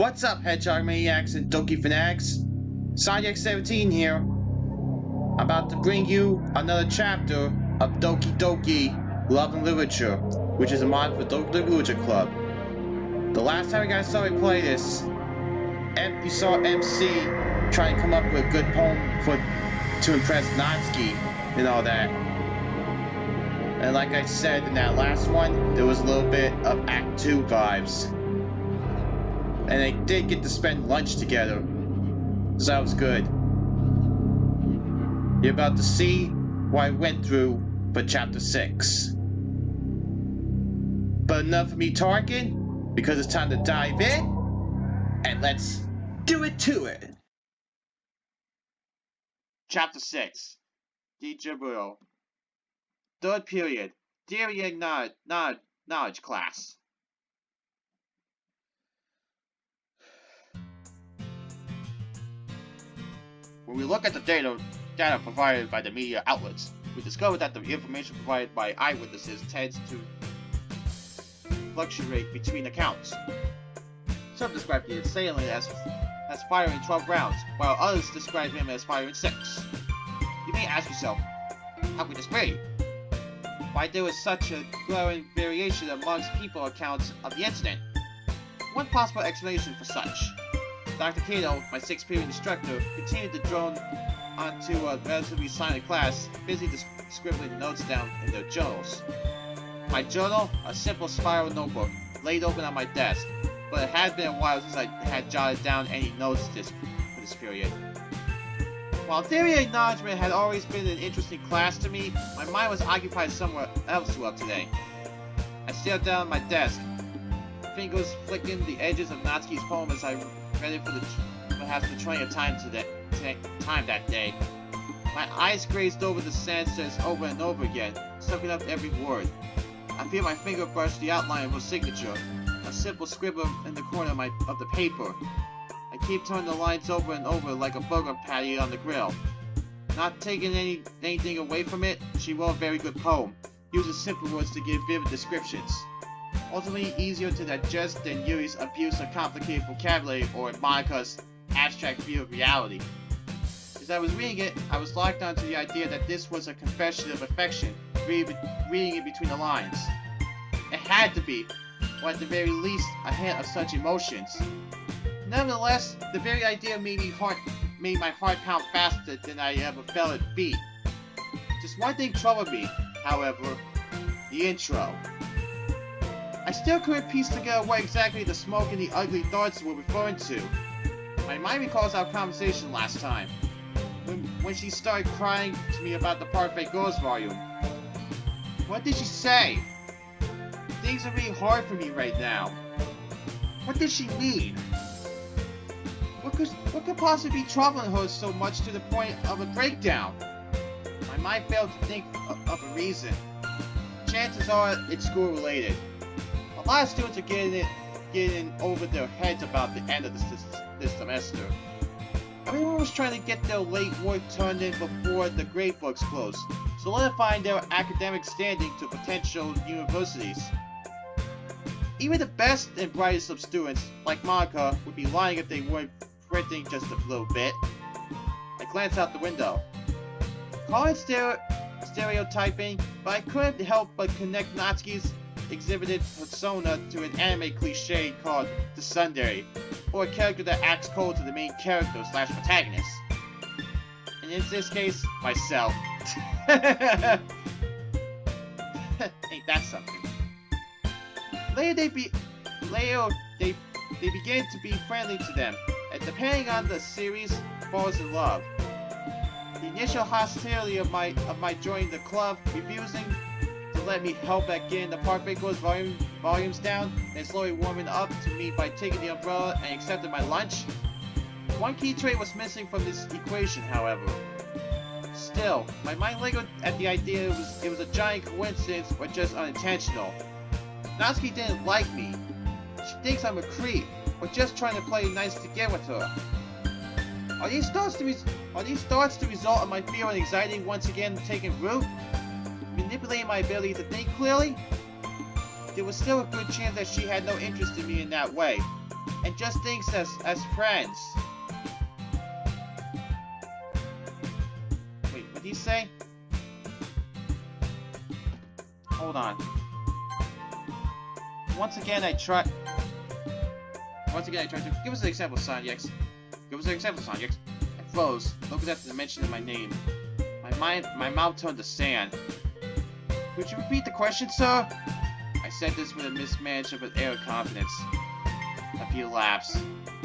What's up, Hedgehog Maniacs and Doki Fanatics? Sonic17 here. I'm about to bring you another chapter of Doki Doki Love and Literature, which is a mod for Doki Doki Literature Club. The last time you guys saw me play this, we saw MC trying to come up with a good poem to impress Natsuki and all that. And like I said in that last one, there was a little bit of Act 2 vibes. And they did get to spend lunch together, so that was good. You're about to see what I went through for Chapter 6. But enough of me talking, because it's time to dive in, and let's do it to it! Chapter 6. DDLC. Third period. Theory and knowledge class. When we look at the data provided by the media outlets, we discover that the information provided by eyewitnesses tends to fluctuate between accounts. Some describe the assailant as firing 12 rounds, while others describe him as firing 6. You may ask yourself, how could this be? Why there was such a glaring variation amongst people accounts of the incident? One possible explanation for such. Dr. Kato, my 6th period instructor, continued to drone onto a relatively silent class, busy scribbling notes down in their journals. My journal, a simple spiral notebook, laid open on my desk, but it had been a while since I had jotted down any notes for this period. While theory and acknowledgement had always been an interesting class to me, my mind was occupied somewhere else throughout today. I stared down at my desk, fingers flicking the edges of Natsuki's poem as I read it for perhaps the 20th time that day. My eyes grazed over the sentence over and over again, soaking up every word. I feel my finger brush the outline of her signature, a simple scribble in the corner of the paper. I keep turning the lines over and over like a burger patty on the grill. Not taking anything away from it, she wrote a very good poem, using simple words to give vivid descriptions. Ultimately easier to digest than Yuri's abuse of complicated vocabulary or Monika's abstract view of reality. As I was reading it, I was locked onto the idea that this was a confession of affection, reading it between the lines. It had to be, or at the very least, a hint of such emotions. Nevertheless, the very idea made my heart pound faster than I ever felt it beat. Just one thing troubled me, however, the intro. I still couldn't piece together what exactly the smoke and the ugly thoughts were referring to. My mind recalls our conversation last time, when she started crying to me about the Parfait Girls volume. What did she say? Things are really hard for me right now. What did she mean? What could possibly be troubling her so much to the point of a breakdown? My mind failed to think of a reason. Chances are it's school related. A lot of students are getting over their heads about the end of this semester. Everyone was trying to get their late work turned in before the grade books closed, solidifying their academic standing to potential universities. Even the best and brightest of students, like Monika, would be lying if they weren't fretting just a little bit. I glanced out the window. Call it stereotyping, but I couldn't help but connect Natsuki's exhibited persona to an anime cliche called the tsundere, or a character that acts cold to the main character / protagonist. And in this case, myself. Ain't that something? Later they begin to be friendly to them, and depending on the series, falls in love. The initial hostility of my joining the club, refusing to let me help at getting the Parfait Girls volumes down, and slowly warming up to me by taking the umbrella and accepting my lunch. One key trait was missing from this equation, however. Still, my mind lingered at the idea it was a giant coincidence or just unintentional. Natsuki didn't like me. She thinks I'm a creep, or just trying to play nice to get with her. Are these thoughts the result of my fear and anxiety once again taking root? Manipulating my ability to think clearly? There was still a good chance that she had no interest in me in that way, and just thinks as friends. Wait, what did he say? Hold on. Once again, I try to... Give us an example, Sanyex. Give us an example, Sanyex. I froze, looking at the mention of my name. My mouth turned to sand. Would you repeat the question, sir? I said this with a mismanagement of air of confidence. A few laughs.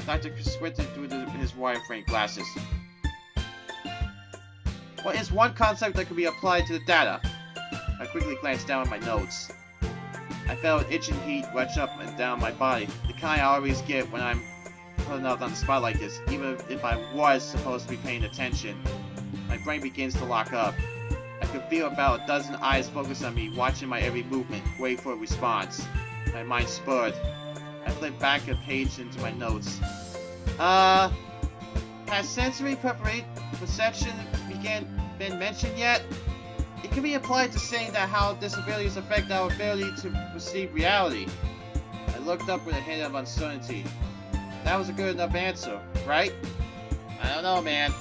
Dr. squinted through his wireframe glasses. What is one concept that could be applied to the data? I quickly glanced down at my notes. I felt itching heat rush up and down my body, the kind I always get when I'm put out on the spot like this, even if I was supposed to be paying attention. My brain begins to lock up. I could feel about a dozen eyes focused on me, watching my every movement, waiting for a response. My mind spurred. I flipped back a page into my notes. Has sensory perception been mentioned yet? It can be applied to saying that how disabilities affect our ability to perceive reality. I looked up with a hint of uncertainty. That was a good enough answer, right? I don't know, man.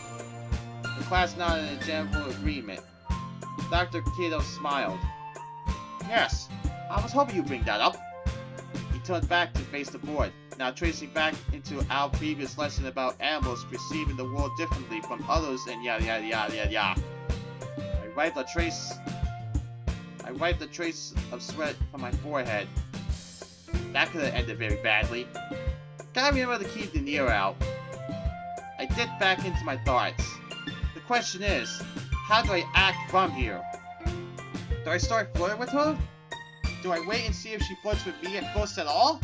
The class nodded in general agreement. Dr. Kiddo smiled. Yes, I was hoping you'd bring that up. He turned back to face the board, now tracing back into our previous lesson about animals perceiving the world differently from others and yada yada yada yada yada. I wiped the trace of sweat from my forehead. That could have ended very badly. Gotta remember to keep the near out. I dipped back into my thoughts. The question is, how do I act from here? Do I start flirting with her? Do I wait and see if she flirts with me at first at all?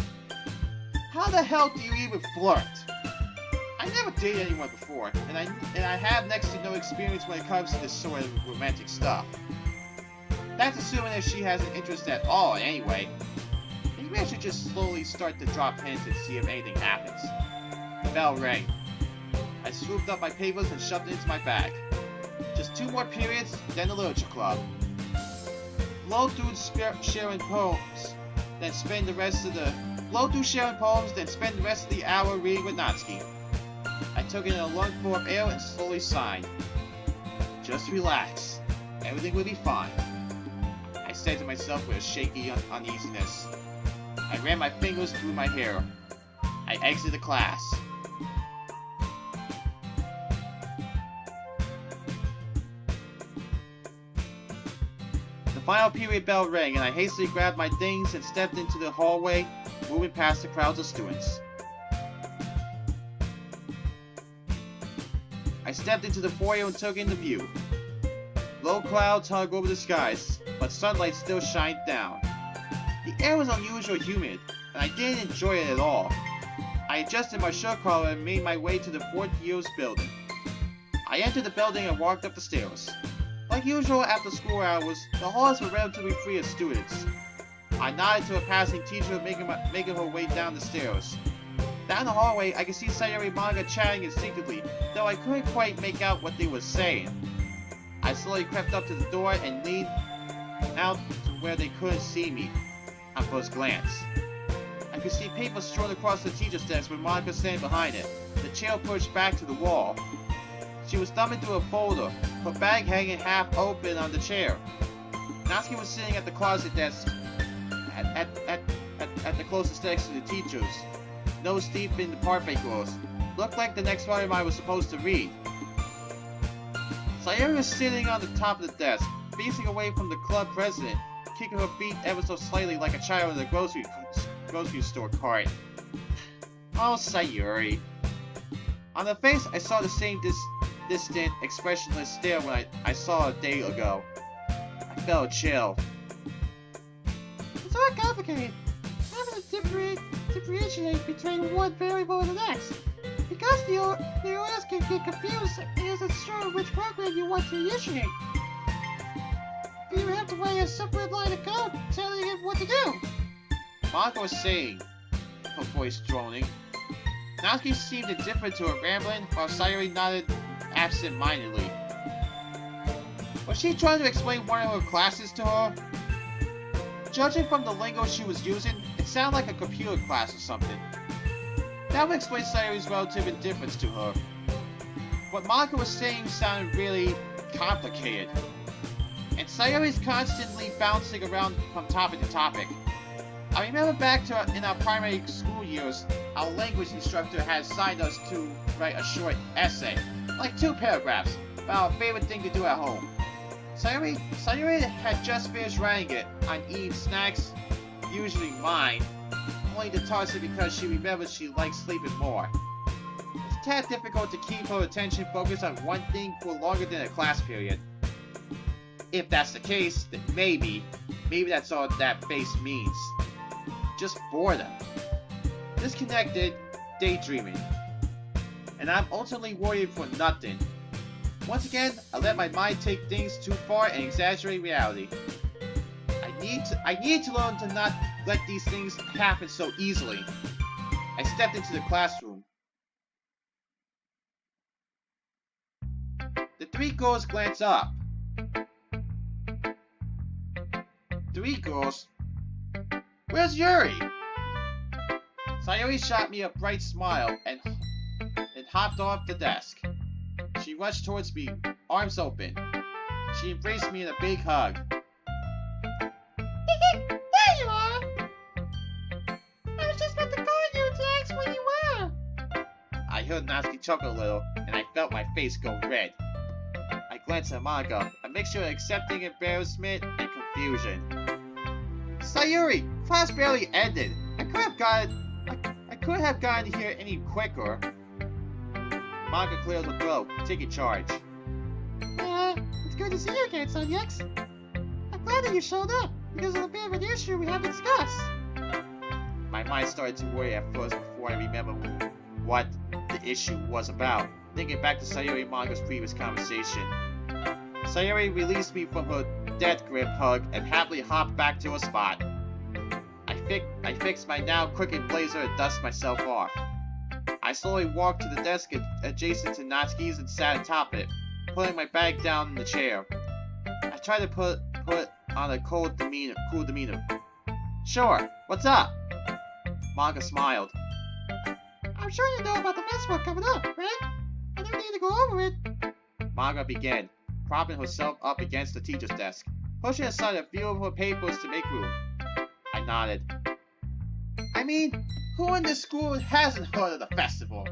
How the hell do you even flirt? I never dated anyone before, and I have next to no experience when it comes to this sort of romantic stuff. That's assuming if she has an interest at all anyway. Maybe I should just slowly start to drop hints and see if anything happens. The bell rang. I swooped up my papers and shoved it into my bag. Just 2 more periods, then the literature club. Blow through sharing poems, then spend the rest of the hour reading with Natsuki. I took in a lungful of air and slowly sighed. Just relax. Everything will be fine. I said to myself with a shaky uneasiness. I ran my fingers through my hair. I exited the class. The final period bell rang, and I hastily grabbed my things and stepped into the hallway, moving past the crowds of students. I stepped into the foyer and took in the view. Low clouds hung over the skies, but sunlight still shined down. The air was unusually humid, and I didn't enjoy it at all. I adjusted my shirt collar and made my way to the 4th year's building. I entered the building and walked up the stairs. Like usual after school hours, the halls were relatively free of students. I nodded to a passing teacher making her way down the stairs. Down the hallway, I could see Sayori and Monika chatting instinctively, though I couldn't quite make out what they were saying. I slowly crept up to the door and leaned out to where they couldn't see me on first glance. I could see paper strewn across the teacher's desk with Monika standing behind it, the chair pushed back to the wall. She was thumbing through a folder, her bag hanging half open on the chair. Natsuki was sitting at the closet desk at the closest next to the teachers, nose deep in the parfait girls. Looked like the next volume I was supposed to read. Sayori was sitting on the top of the desk, facing away from the club president, kicking her feet ever so slightly like a child in a grocery store cart. Oh, Sayori. On her face, I saw the same distant, expressionless stare when I saw a day ago. I felt a chill. It's not complicated. Having to differentiate between one variable and the next. Because the OS can get confused and isn't sure which program you want to initiate. You have to write a separate line of code telling it what to do. Monika was saying, her voice droning. Natsuki seemed indifferent to her rambling, while Sayori nodded absent-mindedly. Was she trying to explain one of her classes to her? Judging from the lingo she was using, it sounded like a computer class or something. That would explain Sayori's relative indifference to her. What Monika was saying sounded really complicated. And Sayori's constantly bouncing around from topic to topic. I remember back in our primary school years, our language instructor had assigned us to write a short essay, like 2 paragraphs, about our favorite thing to do at home. Sayori had just finished writing it on eating snacks, usually mine, only to toss it because she remembers she likes sleeping more. It's a tad difficult to keep her attention focused on one thing for longer than a class period. If that's the case, then maybe that's all that face means. Just boredom. Disconnected, daydreaming. And I'm ultimately worried for nothing. Once again, I let my mind take things too far and exaggerate reality. I need to learn to not let these things happen so easily. I stepped into the classroom. The 3 girls glanced up. 3 girls? Where's Yuri? Sayori shot me a bright smile and hopped off the desk. She rushed towards me, arms open. She embraced me in a big hug. There you are! I was just about to call you to ask where you were. I heard Natsuki chuckle a little, and I felt my face go red. I glanced at Monika, a mixture of accepting embarrassment and confusion. Sayori, class barely ended. I could have gotten here any quicker. Monika cleared her throat, taking charge. It's good to see you again, Son X. I'm glad that you showed up, because of a bit of an issue we haven't discussed. My mind started to worry at first before I remembered what the issue was about, thinking back to Sayori and Monika's previous conversation. Sayori released me from her death grip hug and happily hopped back to her spot. I fixed my now crooked blazer and dusted myself off. I slowly walked to the desk adjacent to Natsuki's and sat atop it, putting my bag down in the chair. I tried to put on a cool demeanor. Sure, what's up? Monika smiled. I'm sure you know about the festival coming up, right? I don't need to go over it. Monika began, propping herself up against the teacher's desk, pushing aside a few of her papers to make room. I nodded. I mean, who in this school hasn't heard of the festival?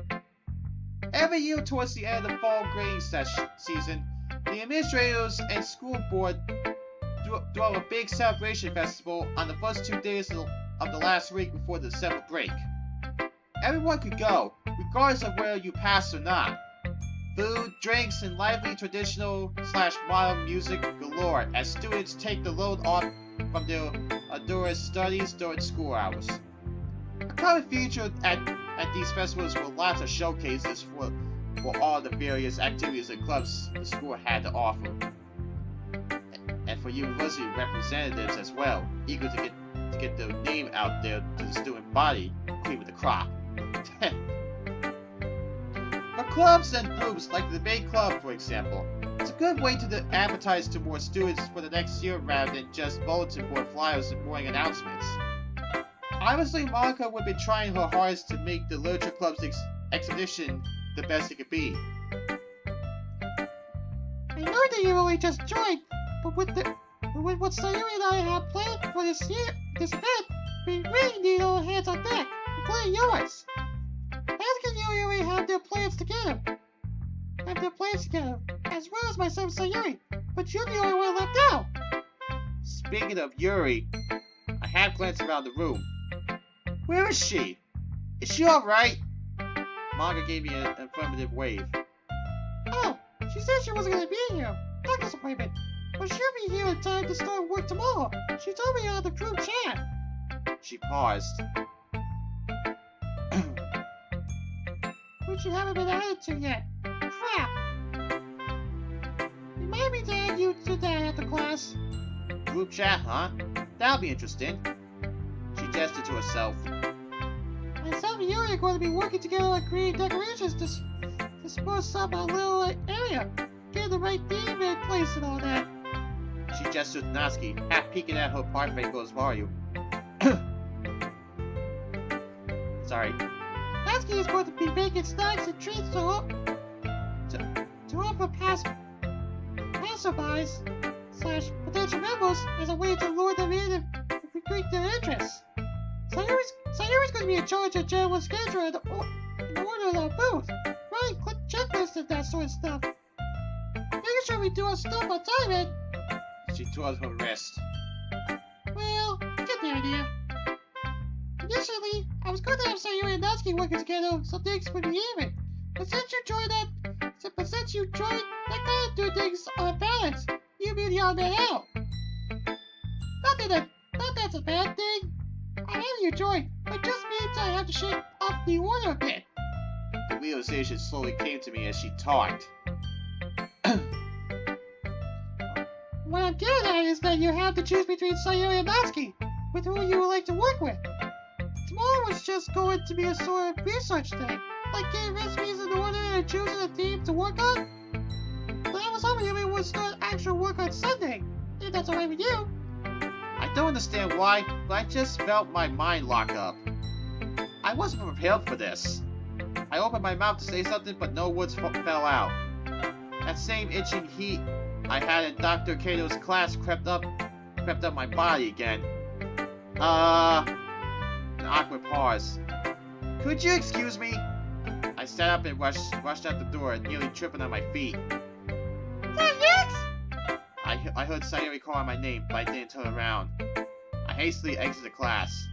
Every year towards the end of the fall grading season, the administrators and school board throw a big celebration festival on the first 2 days of the last week before the December break. Everyone could go, regardless of whether you passed or not. Food, drinks, and lively traditional/modern music galore as students take the load off from their arduous studies during school hours. A common feature at these festivals were lots of showcases for all the various activities and clubs the school had to offer. And for university representatives as well, eager to get their name out there to the student body, cream of the crop. For clubs and groups like the debate club, for example, it's a good way to advertise to more students for the next year rather than just bulletin board flyers and boring announcements. Obviously, Monika would be trying her hardest to make the literature club's exhibition the best it could be. I know that you only just joined, but with what Sayori and I have planned for this event, we really need all hands on deck, including yours. Ask and Yuri have their plans together, as well as myself and Sayori, but you're the only one left out. Speaking of Yuri, I half glanced around the room. Where is she? Is she alright? Monika gave me an affirmative wave. Oh, she said she wasn't going to be here. Doctor's appointment. But she'll be here in time to start work tomorrow. She told me on the group chat. She paused. Which you haven't been added to yet. Crap. Remind me to add you to that after class. Group chat, huh? That'll be interesting. She gestured to herself. Myself and Yuri are going to be working together on creating decorations to spruce up our little area. Get the right theme in place and all that. She gestured to Natsuki, half peeking at her parfait girl's volume. Sorry. That's Natsuki is going to be making snacks and treats to offer passerbys / potential members as a way to lure them in and recruit their interest. Sayori's going to be in charge of general schedule and the order of our booth, running checklists and that sort of stuff. Making sure we do our stuff on time and... She twirls her wrist. Well, get the idea. Initially, I was going to have Sayori and Natsuki working together so things would be even. But since you joined, that kind of do things on balance, you be the odd man out. Not that's a bad thing. I have you join, but just means I have to shake up the order a bit. The realization slowly came to me as she talked. What I'm getting at is that you have to choose between Sayori and Natsuki, with who you would like to work with. Tomorrow was just going to be a sort of research thing, like getting recipes in order and choosing a theme to work on. But I was hoping we would start actual work on Sunday, if that's alright with you. I don't understand why, but I just felt my mind lock up. I wasn't prepared for this. I opened my mouth to say something, but no words fell out. That same itching heat I had in Dr. Kato's class crept up my body again. An awkward pause. Could you excuse me? I sat up and rushed out the door, nearly tripping on my feet. Yes! I heard Sayori call out my name, but I didn't turn around. I hastily exited class.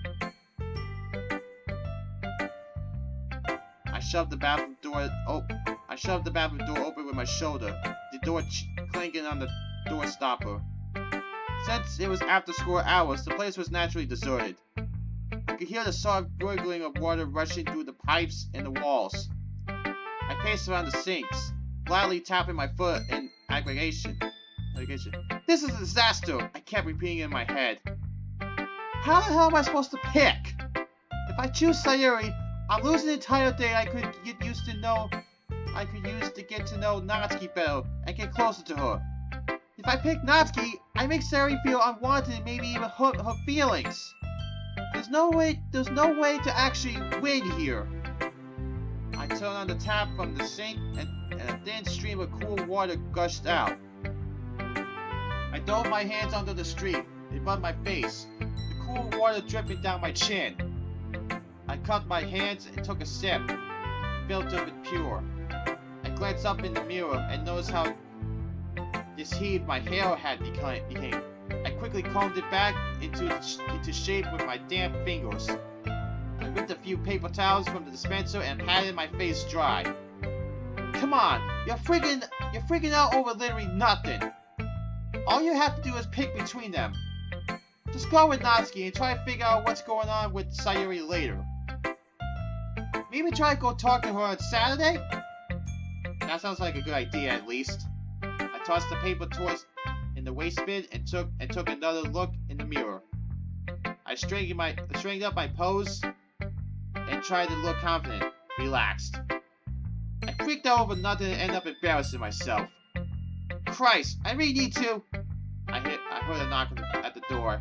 I shoved the bathroom door open with my shoulder, the door clanking on the door stopper. Since it was after school hours, the place was naturally deserted. I could hear the soft gurgling of water rushing through the pipes and the walls. I paced around the sinks, loudly tapping my foot in aggravation. This is a disaster, I kept repeating in my head. How the hell am I supposed to pick? If I choose Sayori, I'll lose an entire day I could use to get to know Natsuki better and get closer to her. If I pick Natsuki, I make Sayori feel unwanted and maybe even hurt her feelings. There's no way to actually win here. I turned on the tap from the sink and a thin stream of cool water gushed out. I dove my hands under the stream. It rubbed my face, the cool water dripping down my chin. I cupped my hands and took a sip, filtered and pure. I glanced up in the mirror and noticed how disheveled my hair had became. I quickly combed it back into shape with my damp fingers. I ripped a few paper towels from the dispenser and patted my face dry. Come on, you're freaking out over literally nothing. All you have to do is pick between them. Just go with Natsuki and try to figure out what's going on with Sayori later. Maybe try to go talk to her on Saturday? That sounds like a good idea, at least. I tossed the paper toys in the waste bin and took another look in the mirror. I straightened up my pose and tried to look confident, relaxed. I freaked out over nothing and ended up embarrassing myself. Christ, I really need to. I heard a knock at the door.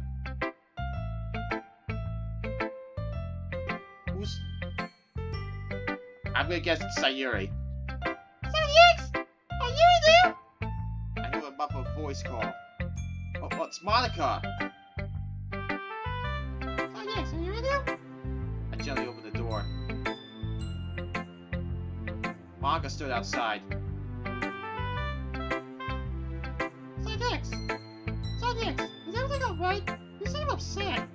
Who's? I'm gonna guess it's Sayori. Sayori, are you in there? I hear a muffled voice call. Oh, it's Monika. Sayori, are you in there? I gently opened the door. Monika stood outside. Sayori, is everything alright? You seem upset.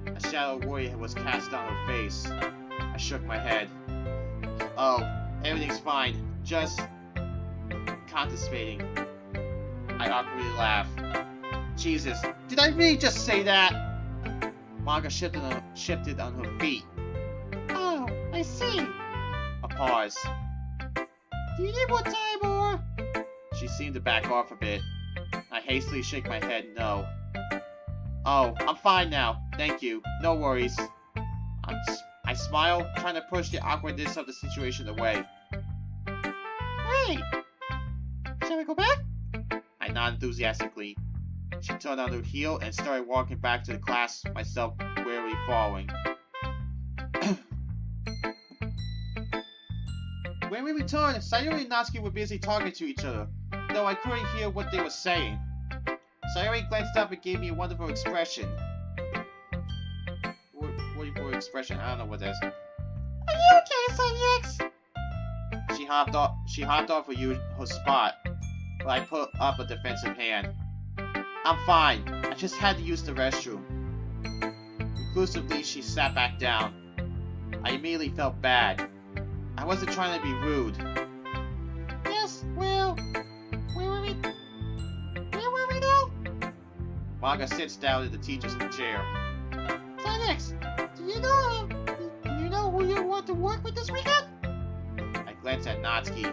A shadow of worry was cast on her face. I shook my head. Oh, everything's fine. Just constipating. I awkwardly laughed. Jesus, did I really just say that? Monika shifted on her feet. Oh, I see. A pause. Do you need more time or? She seemed to back off a bit. I hastily shake my head no. Oh, I'm fine now. Thank you. No worries. I smile, trying to push the awkwardness of the situation away. Hey! Shall we go back? I nodded enthusiastically. She turned on her heel and started walking back to the class, myself warily following. When we returned, Sayori and Natsuki were busy talking to each other, though I couldn't hear what they were saying. Sayori glanced up and gave me a wonderful expression. Wonderful expression, I don't know what that is. Are you okay, Son X? She hopped off her spot, but I put up a defensive hand. I'm fine. I just had to use the restroom. Conclusively, she sat back down. I immediately felt bad. I wasn't trying to be rude. Yes, well, where were we now? Monika sits down in the teacher's chair. Son X, do you know who you want to work with this weekend? I glanced at Natsuki.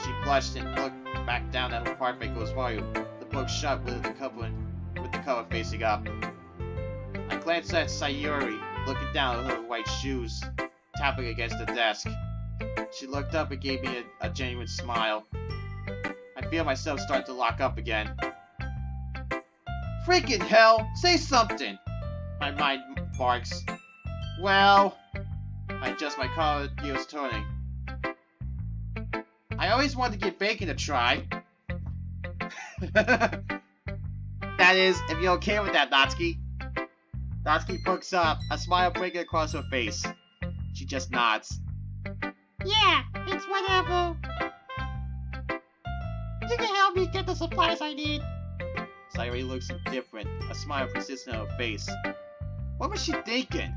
She blushed and looked back down at her parfait goes volume, the book shut with the cover facing up. I glanced at Sayori, looking down at her white shoes, tapping against the desk. She looked up and gave me a genuine smile. I feel myself start to lock up again. Freaking hell! Say something! My mind barks. Well... I adjust my collar gears turning. I always wanted to give bacon a try. That is, if you're okay with that, Natsuki. Natsuki perks up, a smile breaking across her face. She just nods. Yeah, it's whatever. You can help me get the supplies I need. Sayori looks indifferent, a smile persists on her face. What was she thinking?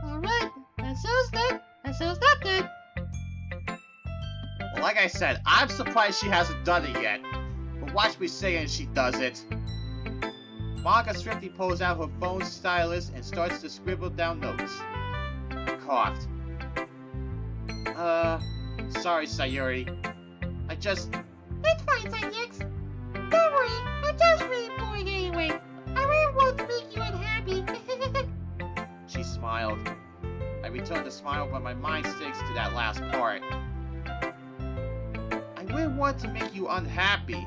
Alright, that sounds that then. Well, like I said, I'm surprised she hasn't done it yet. But watch me say it and she does it. Monika swiftly pulls out her phone stylus and starts to scribble down notes. I coughed. Sorry, Sayori. It's fine, Son X. Don't worry, I'm just really bored anyway. I really want to make you unhappy. She smiled. I returned the smile, but my mind sticks to that last part. I wouldn't want to make you unhappy.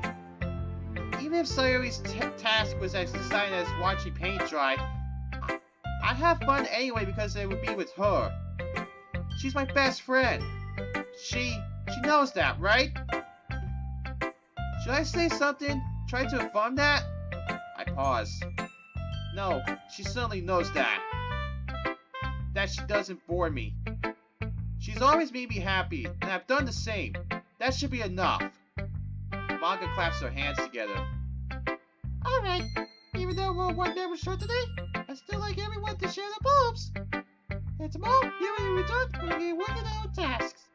Even if Sayori's task was as exciting as watching paint dry, I'd have fun anyway because it would be with her. She's my best friend. She knows that, right? Should I say something? Try to affirm that? I pause. No, she certainly knows that. That she doesn't bore me. She's always made me happy, and I've done the same. That should be enough. Monika claps her hands together. Alright, even though we're one member short today, I still like everyone to share the bulbs. And tomorrow, you will return when we get working on our tasks.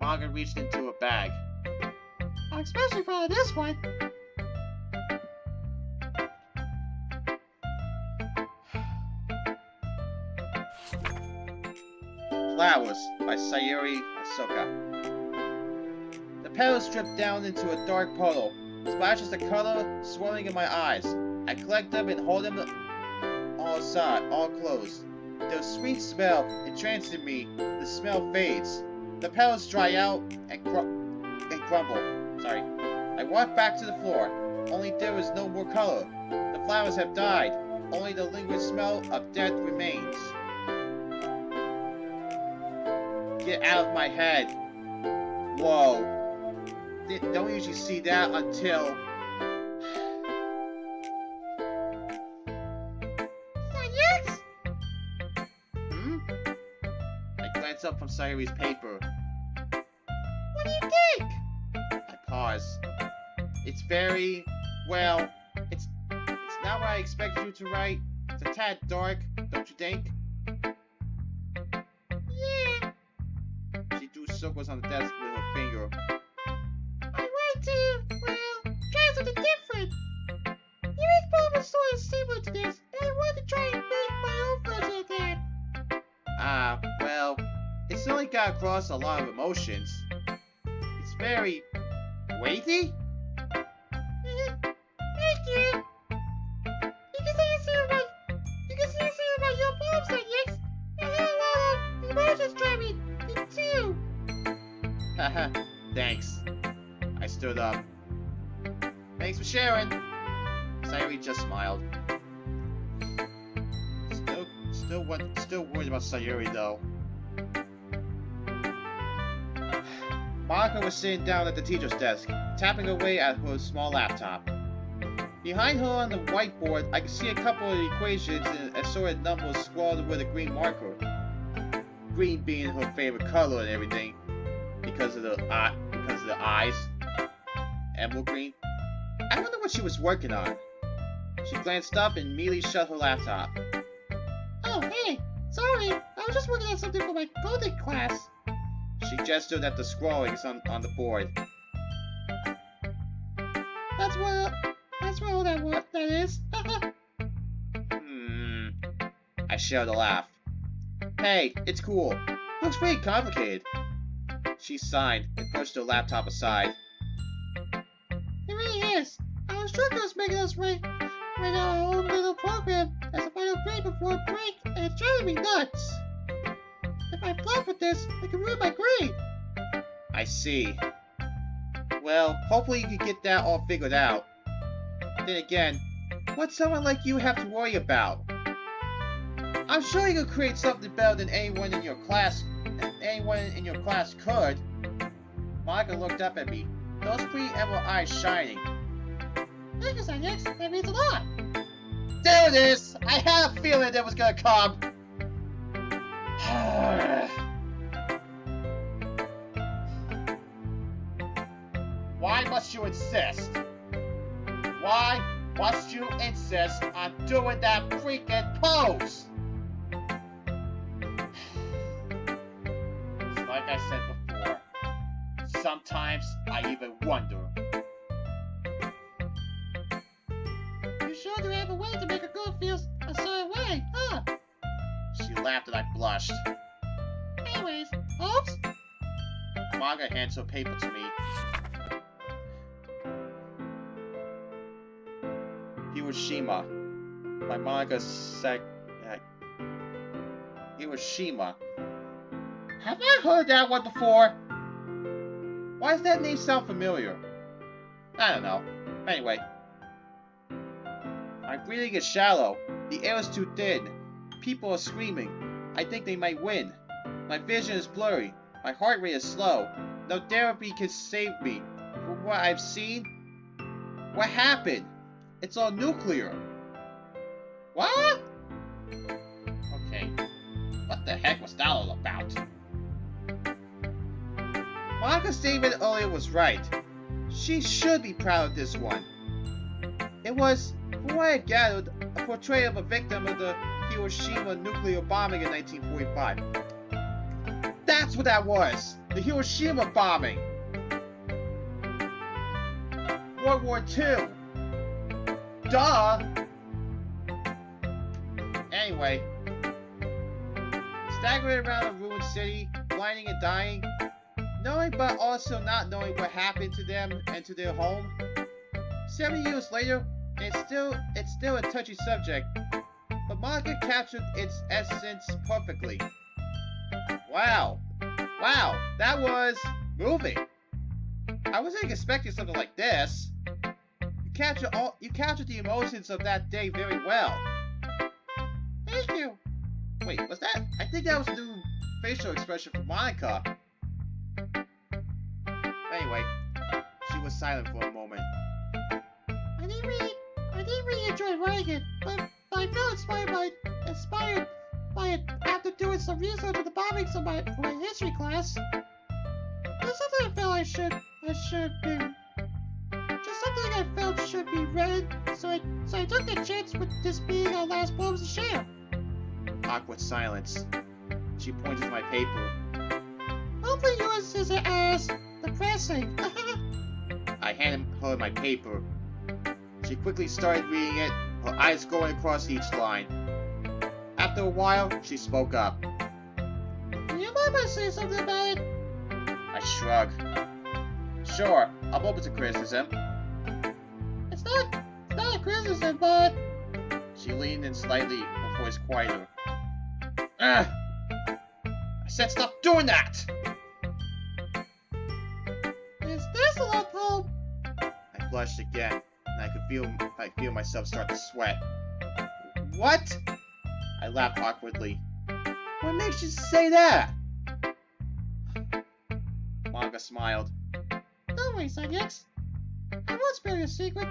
Monika reached into her bag. I'm especially proud of this one. Flowers by Sayori Ahsoka. The petals drip down into a dark puddle. Splashes of color swirling in my eyes. I collect them and hold them all aside, all closed. Their sweet smell entrances me. The smell fades. The petals dry out and crumble. I walk back to the floor. Only there is no more color. The flowers have died. Only the lingering smell of death remains. Get out of my head. Whoa. Don't usually see that until... Son X? I glance up from Sayori's paper. What do you think? I pause. It's very... well... It's not what I expected you to write. It's a tad dark, don't you think? Yeah. She drew circles on the desk with her finger. I want to, well, try something different. You make Bob's story similar to this, and I want to try and make my own version of that. Well, it's certainly got across a lot of emotions. It's very... weighty? Thank you. You can say about your poems, Son X. I had a lot of emotions driving me too. Haha, thanks. I stood up. Thanks for sharing. Sayori just smiled. Still worried about Sayori though. Monika was sitting down at the teacher's desk, tapping away at her small laptop. Behind her on the whiteboard, I could see a couple of equations and assorted numbers scrawled with a green marker. Green being her favorite color and everything, because of the eyes. Emerald green. I wonder what she was working on. She glanced up and immediately shut her laptop. Oh, hey! Sorry, I was just working on something for my coding class. She gestured at the scrawlings on the board. That's what that is. I shared a laugh. Hey, it's cool. Looks pretty complicated. She sighed and pushed her laptop aside. It really is. I was sure I was making us write our own little program as a final grade before break, and it's driving me nuts. If I flop with this, it could ruin my grade. I see. Well, hopefully you can get that all figured out. Then again, what's someone like you have to worry about? I'm sure you could create something better than anyone in your class could. Monika looked up at me, those pretty emerald eyes shining. Thank you, Sanix. That means a lot. There it is! I had a feeling it was gonna come! Why must you insist? Why must you insist on doing that freaking pose? Like I said before, sometimes I even wonder. You sure do have a way to make a girl feel a certain way, huh? She laughed and I blushed. Anyways, oops. Monika hands her paper to me. Hiroshima. By Monika Hiroshima. Have I heard that one before? Why does that name sound familiar? I don't know. Anyway. My breathing is shallow. The air is too thin. People are screaming. I think they might win. My vision is blurry. My heart rate is slow. No therapy can save me. From what I've seen, what happened? It's all nuclear. What? Okay. What the heck was that all about? Monika's statement earlier was right. She should be proud of this one. It was, from what I gathered, a portrayal of a victim of the Hiroshima nuclear bombing in 1945. That's what that was! The Hiroshima bombing! World War II! Duh! Anyway, staggering around a ruined city, blinding and dying, knowing but also not knowing what happened to them and to their home. 70 years later, it's still a touchy subject, but Monika captured its essence perfectly. Wow, that was moving. I wasn't expecting something like this. You captured the emotions of that day very well. Thank you. Wait, was that? I think that was a new facial expression from Monika. Anyway, she was silent for a moment. I didn't really enjoy writing it, but I felt inspired by it after doing some research on the bombings for my history class. There's something I felt should be read, so I took the chance with this being our last poems to share. Awkward silence. She pointed to my paper. Hopefully yours isn't as depressing. I handed her my paper. She quickly started reading it, her eyes going across each line. After a while, she spoke up. Do you mind if I say something about it? I shrugged. Sure, I'm open to criticism. It's not a criticism, but... She leaned in slightly, her voice quieter. I said stop doing that! Is this a lot home? I blushed again, and I could feel myself start to sweat. What? I laughed awkwardly. What makes you say that? Monika Manga smiled. Don't worry, Sanyex. I won't spare your secret,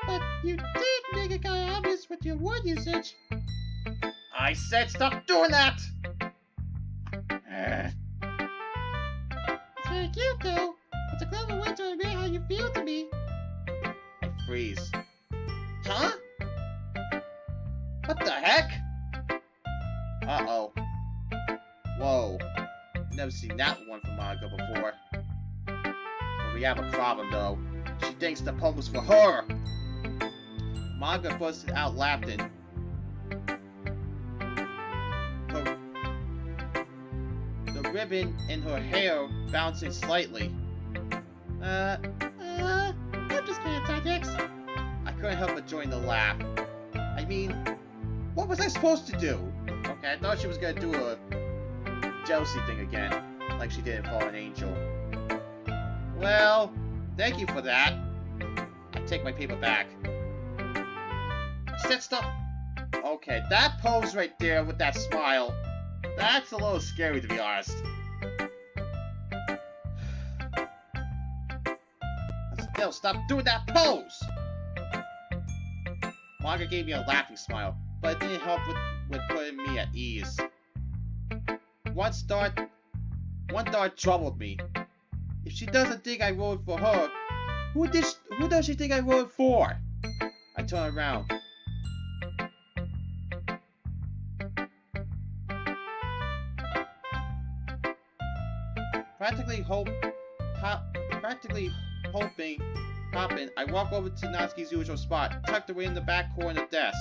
but you did make it kind of obvious with your word usage. I said stop doing that! It's very cute, though. It's a clever way to admit how you feel to me. I freeze. Huh? What the heck? Uh-oh. Whoa. Never seen that one from Monika before. But we have a problem, though. She thinks the poem was for her! Monika busted out laughing. The ribbon in her hair bouncing slightly. I'm just kidding, Sanyex. I couldn't help but join the laugh. I mean, what was I supposed to do? Okay, I thought she was gonna do a jealousy thing again, like she did in Fallen Angel. Well, thank you for that. I take my paper back. I said stop. Okay, that pose right there with that smile, that's a little scary to be honest. Still, stop doing that pose! Monika gave me a laughing smile, but it didn't help with putting me at ease. One thought troubled me. If she doesn't think I wrote for her, who does she think I wrote for? I turn around. Practically hopping, I walk over to Natsuki's usual spot, tucked away in the back corner of the desk.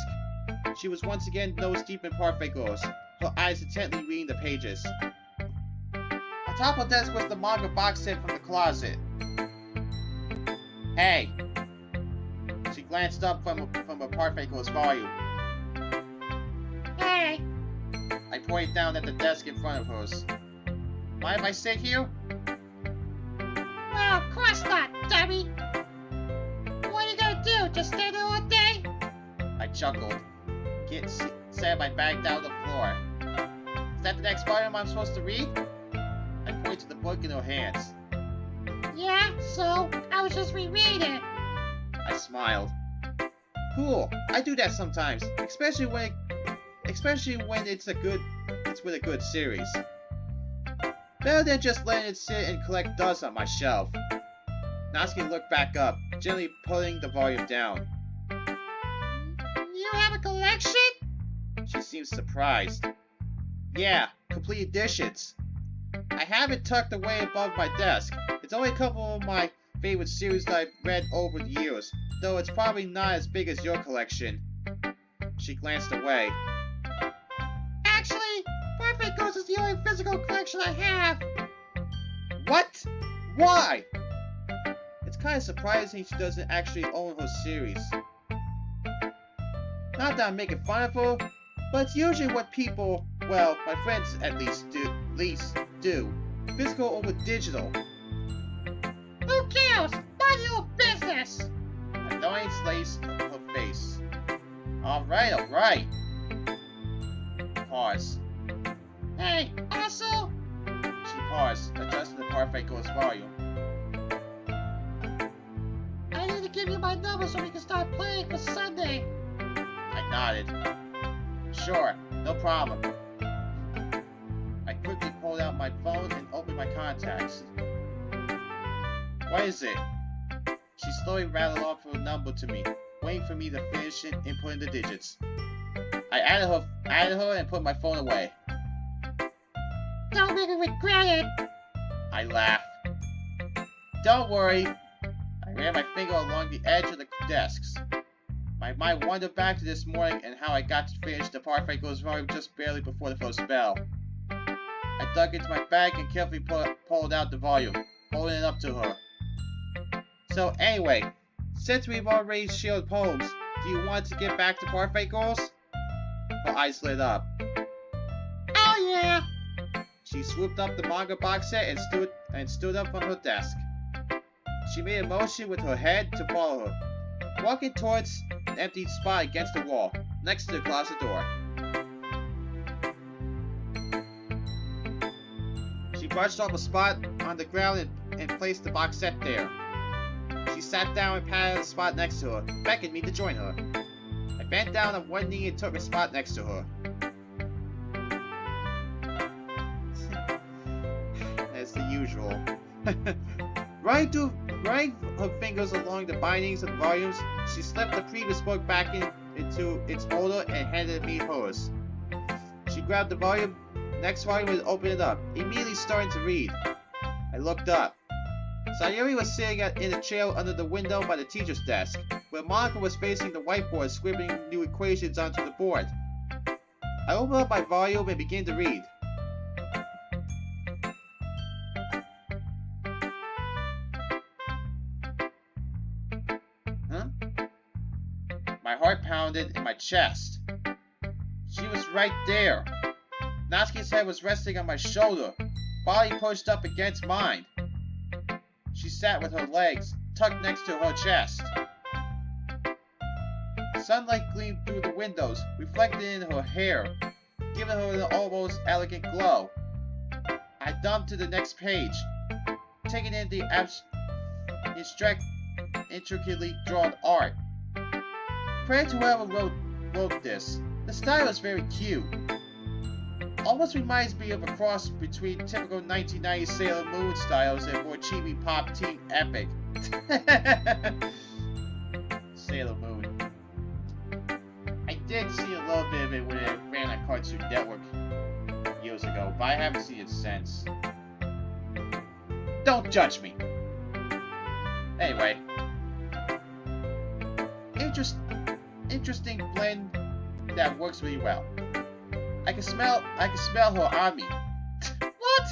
She was once again nose deep in parfait goals, her eyes intently reading the pages. On top of the desk was the manga box set from the closet. Hey! She glanced up from a parfait goals volume. Hey! I pointed down at the desk in front of hers. Mind if I sit here? Well, of course not, dummy. What are you gonna do? Just stay there all day? I chuckled. Sat my bag down the floor. Is that the next volume I'm supposed to read? I pointed to the book in her hands. Yeah, so I was just rereading it. I smiled. Cool. I do that sometimes, especially when it's with a good series. Better than just letting it sit and collect dust on my shelf. Natsuki looked back up, gently putting the volume down. You have a collection? She seemed surprised. Yeah, complete editions. I have it tucked away above my desk. It's only a couple of my favorite series that I've read over the years, though it's probably not as big as your collection. She glanced away. Actually, Perfect Ghost is the only physical collection I have. What? Why? It's kind of surprising she doesn't actually own her series. Not that I'm making fun of her, but it's usually what people, well, my friends at least do. Physical over digital. Who cares? Mind your business. Annoyance laced her face. Alright. Pause. Hey, also... She paused, adjusting the parfait goes volume. I need to give you my number so we can start playing for Sunday. I nodded. Sure, no problem. I quickly pulled out my phone and opened my contacts. What is it? She slowly rattled off her number to me, waiting for me to finish it and put in the digits. I added her and put my phone away. Don't make me regret it. I laughed. Don't worry. I ran my finger along the edge of the desks. My mind wandered back to this morning and how I got to finish the parfait goes volume just barely before the first bell. I dug into my bag and carefully pulled out the volume, holding it up to her. So anyway, since we've already shared poems, do you want to get back to parfait goals? Her eyes lit up. Oh yeah! She swooped up the manga box set and stood up from her desk. She made a motion with her head to follow her, walking towards an empty spot against the wall, next to the closet door. She brushed off a spot on the ground and placed the box set there. She sat down and patted the spot next to her, beckoned me to join her. I bent down on one knee and took a spot next to her. As the usual. Running her fingers along the bindings of the volumes, she slipped the previous book back into its holder and handed me hers. She grabbed the next volume and opened it up, immediately starting to read. I looked up. Sayori was sitting in a chair under the window by the teacher's desk, where Monika was facing the whiteboard scribbling new equations onto the board. I opened up my volume and began to read. My heart pounded in my chest. She was right there. Natsuki's head was resting on my shoulder, body pushed up against mine. She sat with her legs tucked next to her chest. Sunlight gleamed through the windows, reflected in her hair, giving her an almost elegant glow. I dumped to the next page, taking in the intricately drawn art. Credit to whoever wrote this. The style is very cute. Almost reminds me of a cross between typical 1990s Sailor Moon styles and more cheesy pop teen epic. Sailor Moon. I did see a little bit of it when it ran on Cartoon Network years ago, but I haven't seen it since. Don't judge me. Anyway. Interesting blend that works really well. I can smell her on me. What?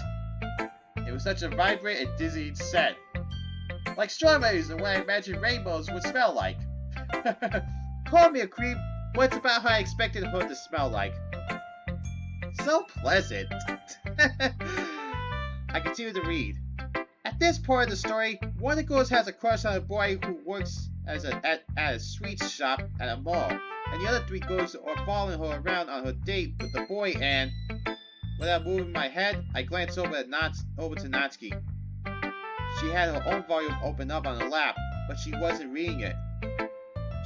It was such a vibrant and dizzying scent. Like strawberries and what I imagined rainbows would smell like. Call me a creep, but it's about how I expected her to smell like. So pleasant. I continue to read. At this part of the story, one of the girls has a crush on a boy who works at a sweets shop at a mall, and the other three girls are following her around on her date with the boy, and without moving my head, I glanced over to Natsuki. She had her own volume open up on her lap, but she wasn't reading it.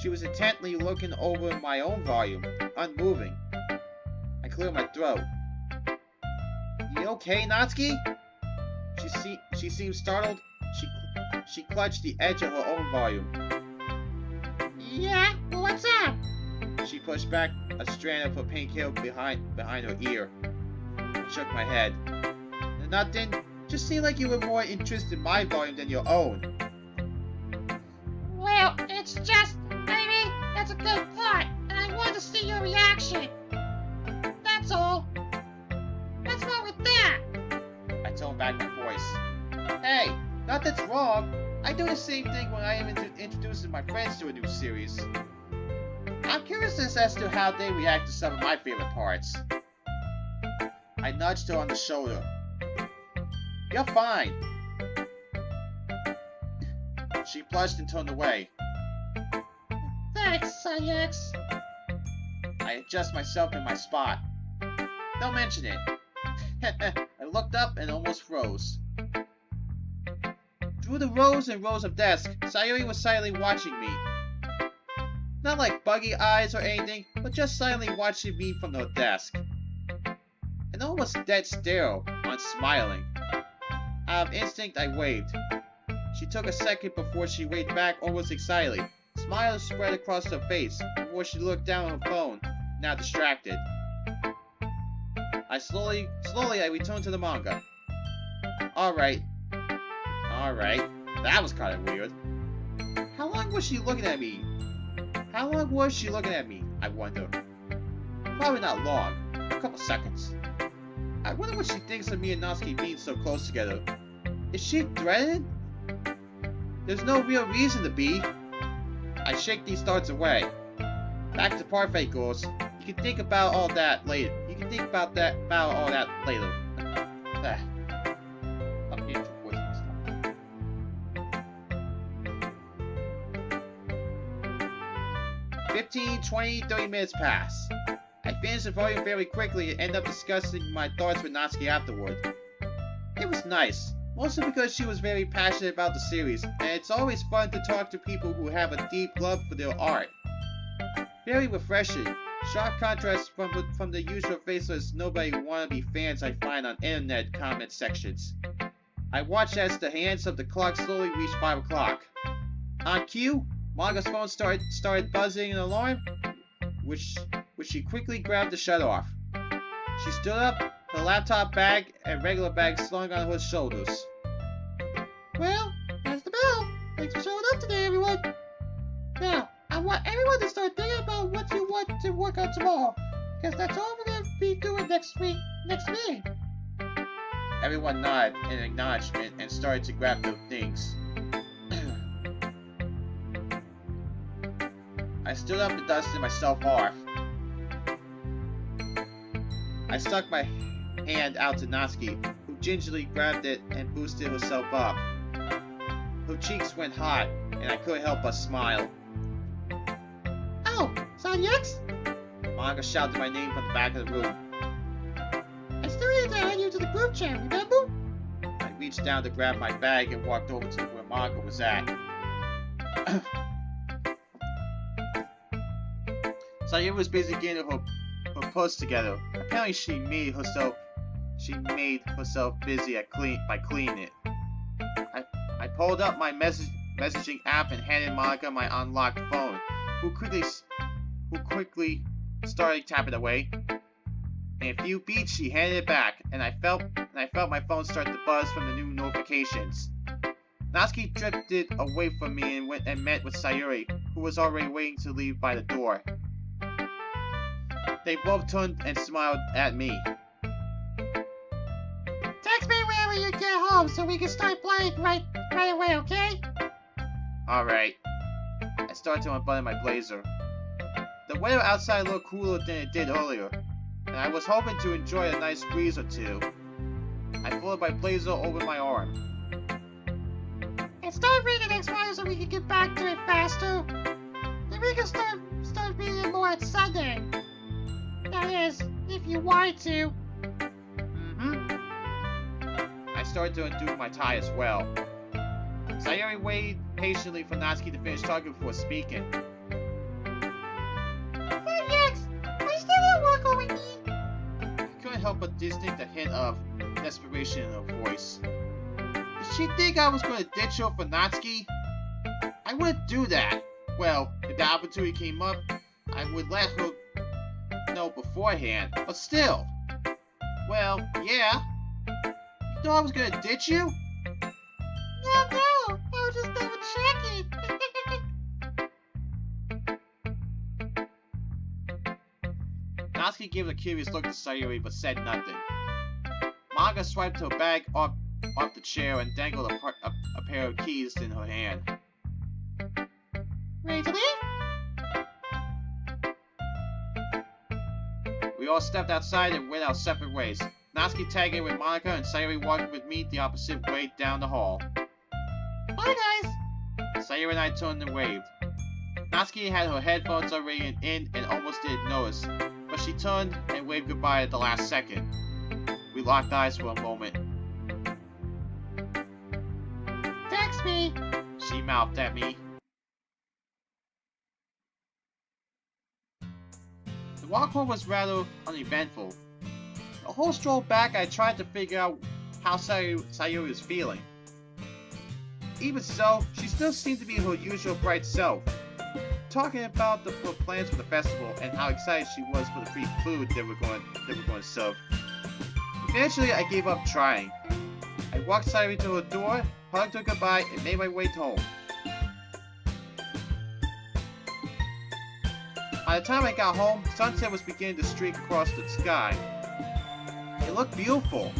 She was intently looking over my own volume, unmoving. I cleared my throat. You okay, Natsuki? She seemed startled. She clutched the edge of her own volume. Yeah, what's up? She pushed back a strand of her pink hair behind her ear. I shook my head. Nothing. Just seemed like you were more interested in my volume than your own. Well, it's just, maybe that's a good part, and I want to see your reaction. That's all. What's wrong with that? I toned back my voice. Hey, nothing's wrong. I do the same thing when I am introducing my friends to a new series. I'm curious as to how they react to some of my favorite parts. I nudged her on the shoulder. You're fine. She blushed and turned away. Thanks, Sayx. I adjust myself in my spot. Don't mention it. I looked up and almost froze. Through the rows and rows of desks, Sayori was silently watching me. Not like buggy eyes or anything, but just silently watching me from her desk. An almost dead stare, unsmiling. Out of instinct, I waved. She took a second before she waved back almost excitedly. Smiles spread across her face before she looked down at her phone, now distracted. Slowly I returned to the manga. Alright, that was kind of weird. How long was she looking at me? I wonder. Probably not long. A couple seconds. I wonder what she thinks of me and Natsuki being so close together. Is she threatened? There's no real reason to be. I shake these thoughts away. Back to parfait, girls. You can think about all that later. I'm getting too poisoned this time. 15, 20, 30 minutes pass. I finish the volume very quickly and end up discussing my thoughts with Natsuki afterward. It was nice, mostly because she was very passionate about the series, and it's always fun to talk to people who have a deep love for their art. Very refreshing, sharp contrast from the usual faceless nobody wannabe fans I find on internet comment sections. I watched as the hands of the clock slowly reached 5 o'clock. On cue, Monika's phone started buzzing an alarm, which she quickly grabbed to shut off. She stood up, her laptop bag and regular bag slung on her shoulders. Well, that's the bell. Thanks for showing up today, everyone. Now, I want everyone to start thinking about what you want to work on tomorrow, because that's all we're going to be doing next meeting. Everyone nodded in acknowledgement and started to grab their things. I stood up and dusted myself off. I stuck my hand out to Natsuki, who gingerly grabbed it and boosted herself up. Her cheeks went hot, and I couldn't help but smile. Oh, Sanyex? Monika shouted my name from the back of the room. I still need to add you to the group chat, remember? I reached down to grab my bag and walked over to where Monika was at. Sayori was busy getting her purse together. Apparently she made herself busy by cleaning it. I pulled up my messaging app and handed Monika my unlocked phone, who quickly started tapping away. In a few beats, she handed it back, and I felt my phone start to buzz from the new notifications. Natsuki drifted away from me and went and met with Sayori, who was already waiting to leave by the door. They both turned and smiled at me. Text me whenever you get home so we can start playing right away, okay? Alright. I started to unbutton my blazer. The weather outside looked cooler than it did earlier, and I was hoping to enjoy a nice breeze or two. I folded my blazer over my arm. And start reading X-Files so we can get back to it faster. Then we can start reading more on Sunday. That is, if you want to. I started to undo my tie as well. Sayori waited patiently for Natsuki to finish talking before speaking. Yes, are you still at work with me? I couldn't help but distinct a hint of desperation in her voice. Did she think I was going to ditch her for Natsuki? I wouldn't do that. Well, if the opportunity came up, I would let her know beforehand, but still. Well, yeah. You thought I was gonna ditch you? No, I was just double checking. Natsuki gave a curious look to Sayori but said nothing. Monika swiped her bag off the chair and dangled a pair of keys in her hand. Ready to leave? We all stepped outside and went our separate ways. Natsuki tagging with Monika and Sayori walking with me the opposite way down the hall. Bye, guys. Sayori and I turned and waved. Natsuki had her headphones already in and almost didn't notice, but she turned and waved goodbye at the last second. We locked eyes for a moment. Text me. She mouthed at me. The walk home was rather uneventful. The whole stroll back, I tried to figure out how Sayori was feeling. Even so, she still seemed to be her usual bright self, talking about her plans for the festival and how excited she was for the free food they were going to serve. Eventually, I gave up trying. I walked Sayori to her door, hugged her goodbye, and made my way home. By the time I got home, sunset was beginning to streak across the sky. It looked beautiful.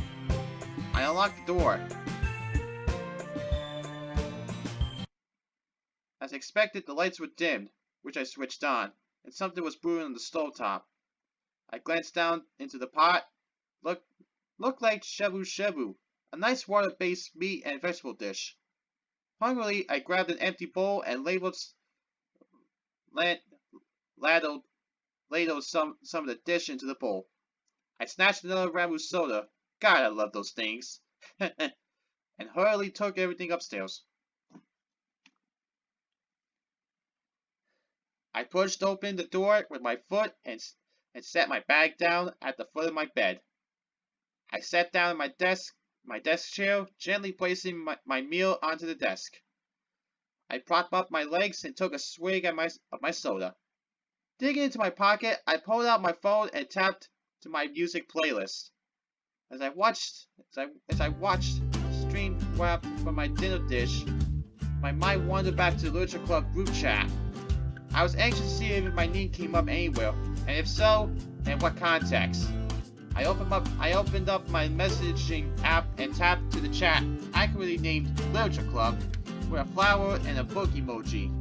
I unlocked the door. As expected, the lights were dimmed, which I switched on, and something was brewing on the stovetop. I glanced down into the pot. Looked like shabu shabu, a nice water-based meat and vegetable dish. Hungrily, I grabbed an empty bowl and ladled some of the dish into the bowl. I snatched another Ramu soda. God, I love those things. and hurriedly took everything upstairs. I pushed open the door with my foot and set my bag down at the foot of my bed. I sat down at my desk chair, gently placing my meal onto the desk. I propped up my legs and took a swig of my soda. Digging into my pocket, I pulled out my phone and tapped to my music playlist. As I watched the stream wrap from my dinner dish, my mind wandered back to the Literature Club group chat. I was anxious to see if my name came up anywhere, and if so, in what context. I opened up my messaging app and tapped to the chat, accurately named Literature Club, with a flower and a book emoji.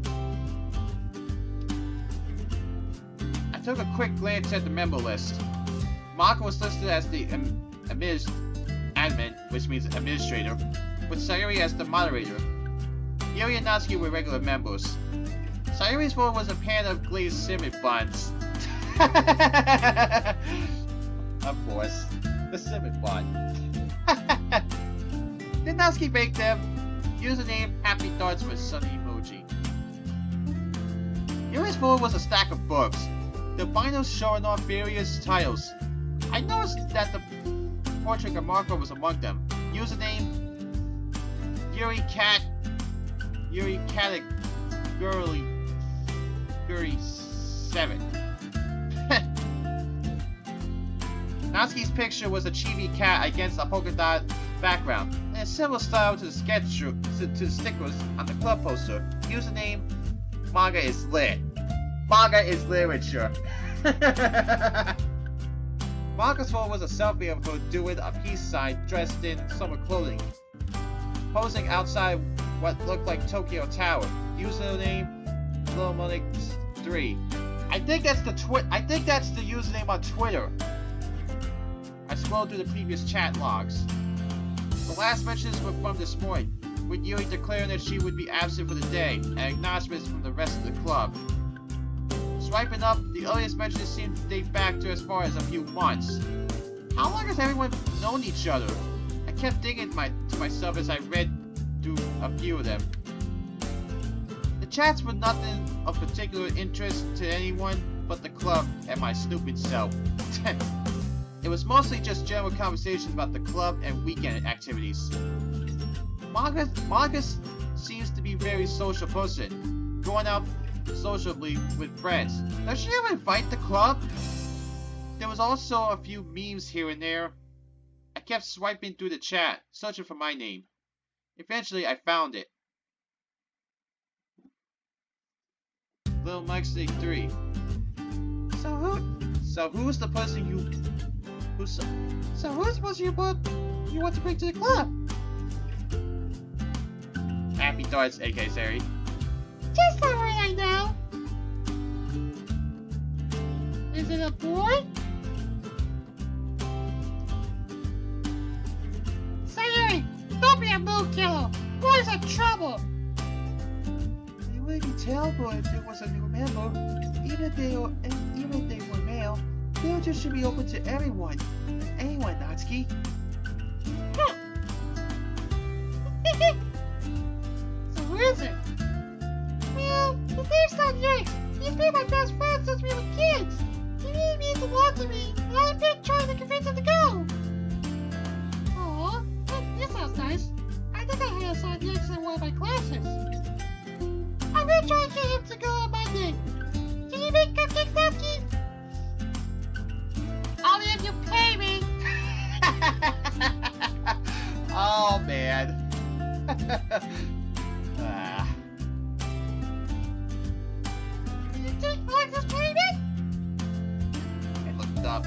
I took a quick glance at the member list. Monika was listed as the admin, which means administrator, with Sayori as the moderator. Yuri and Natsuki were regular members. Sayori's role was a pan of glazed cinnamon buns. Of course, the cinnamon bun. Then Natsuki baked them. Username Happy Thoughts with sunny emoji. Yuri's role was a stack of books, the binders showing off various titles. I noticed that the portrait of Marco was among them. Username Yuri Category 7. Natsuki's picture was a chibi cat against a polka dot background, and a similar style to the stickers on the club poster. Username Manga is lit. Manga is literature. Monika's photo was a selfie of her doing a peace sign dressed in summer clothing, posing outside what looked like Tokyo Tower. Username Little Monika 3. I think that's the username on Twitter. I scrolled through the previous chat logs. The last mentions were from this morning, with Yuri declaring that she would be absent for the day, and acknowledgments from the rest of the club. Swiping up, the earliest mentions seemed to date back to as far as a few months. How long has everyone known each other? I kept thinking to myself as I read through a few of them. The chats were nothing of particular interest to anyone but the club and my stupid self. It was mostly just general conversation about the club and weekend activities. Monika seems to be a very social person, going out sociably with friends. Does she ever invite the club? There was also a few memes here and there. I kept swiping through the chat, searching for my name. Eventually, I found it. Little Mike's 3. So who's the person who's the person you want to bring to the club? Happy Thoughts, aka Sayori. Just the way I know. Is it a boy? Sayori, don't be a mood killer. Boys are trouble. It wouldn't be terrible if there was a new member. Even if they were male, villages should be open to everyone. Anyone, Natsuki. Huh. So who is it? Well, his name's not Yanks. He's been my best friend since we were kids. He really means a lot to me, and I've been trying to convince him to go. Aw, that sounds nice. I think I had assigned Yanks in one of my classes. I'm gonna try and get him to go on Monday. Can you make cupcakes, Natsuki? Only if you pay me. Oh man. Do you think Alex is payment? I looked up.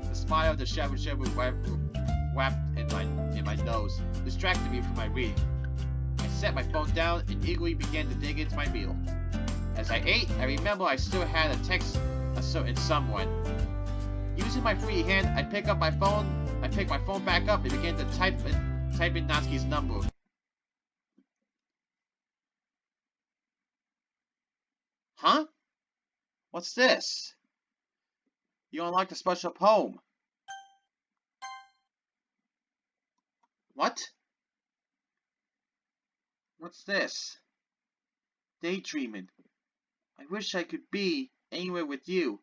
The smile of the shabu wrapped in my nose distracted me from my reading. I set my phone down and eagerly began to dig into my meal. As I ate, I remember I still had a text a certain someone. Using my free hand, I picked my phone back up and began to type in Natsuki's number. Huh? What's this? You unlocked a special poem. What? What's this? Daydreaming. I wish I could be anywhere with you.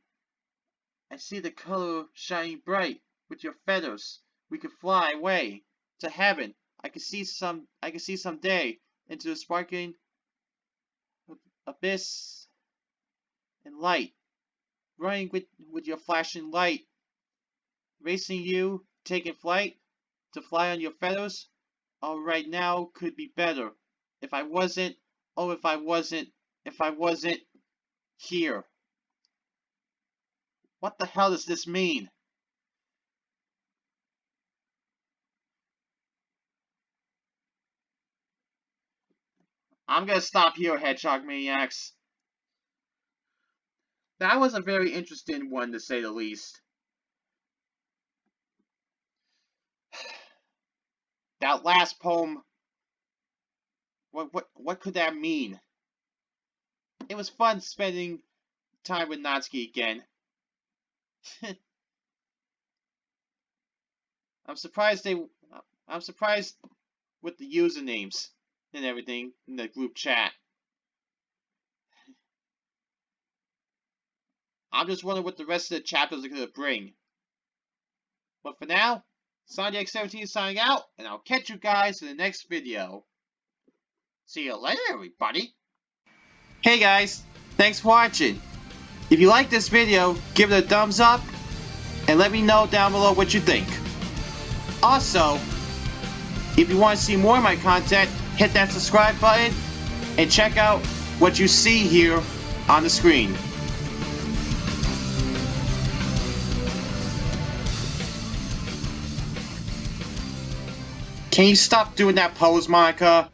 I see the color shining bright with your feathers. We could fly away to heaven. I could see someday into the sparkling abyss and light, running with your flashing light, racing you, taking flight to fly on your feathers. Oh, right now could be better if I wasn't. Oh, if I wasn't here. What the hell does this mean? I'm gonna stop here, Hedgehog Maniacs. That was a very interesting one, to say the least. That last poem, what could that mean? It was fun spending time with Natsuki again. I'm surprised with the usernames and everything in the group chat. I'm just wondering what the rest of the chapters are going to bring. But for now, Sonic17 is signing out, and I'll catch you guys in the next video. See you later, everybody! Hey guys, thanks for watching. If you like this video, give it a thumbs up, and let me know down below what you think. Also, if you want to see more of my content, hit that subscribe button, and check out what you see here on the screen. Can you stop doing that pose, Monika?